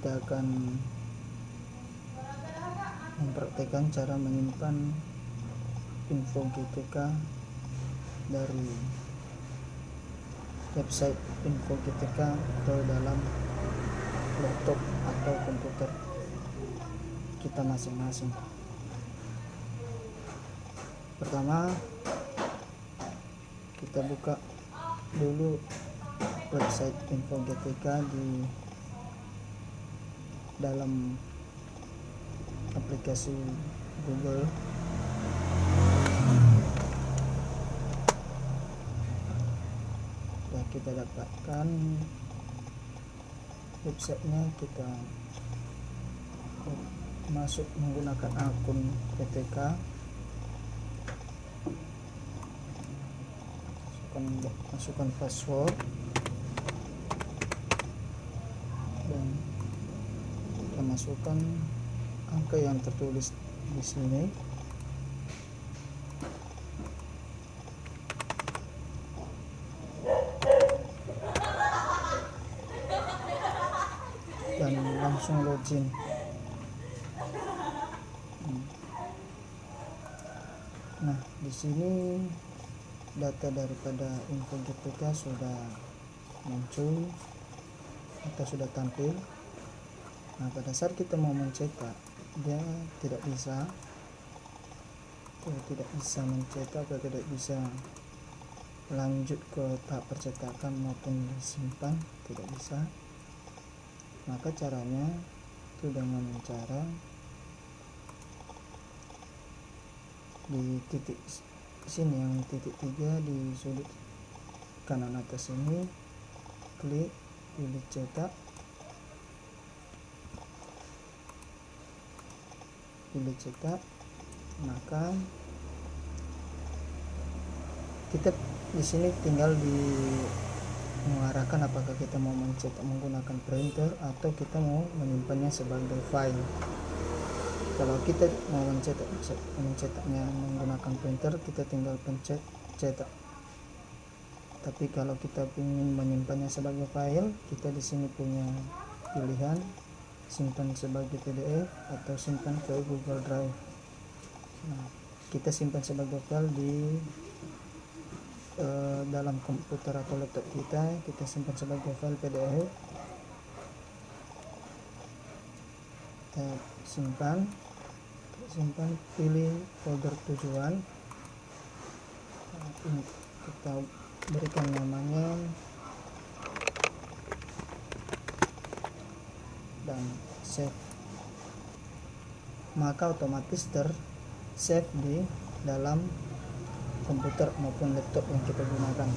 kita akan mempraktekkan cara menyimpan info GTK dari website info GTK ke dalam laptop atau komputer kita masing-masing. Pertama, kita buka dulu website info GTK di dalam aplikasi Google. Dan kita dapatkan websitenya, kita masuk menggunakan akun GTK, masukkan password dan kita masukkan angka yang tertulis di sini. Dan langsung login. Nah, di sini data daripada info GTK sudah muncul atau sudah tampil. Nah, pada saat kita mau mencetak, dia tidak bisa mencetak atau tidak bisa lanjut ke tahap percetakan maupun disimpan, tidak bisa. Maka caranya itu dengan cara di titik sini, yang titik 3 di sudut kanan atas ini, klik pilih cetak, maka kita di sini tinggal mengarahkan apakah kita mau mencetak menggunakan printer atau kita mau menyimpannya sebagai file. Kalau kita mau mencetaknya menggunakan printer, kita tinggal pencet cetak. Tapi kalau kita ingin menyimpannya sebagai file, kita di sini punya pilihan simpan sebagai PDF atau simpan ke Google Drive. Nah, kita simpan sebagai file di dalam komputer atau laptop kita simpan sebagai file PDF. Kita simpan, pilih folder tujuan. Nah, ini kita berikan namanya dan save, maka otomatis save di dalam komputer maupun laptop yang kita gunakan.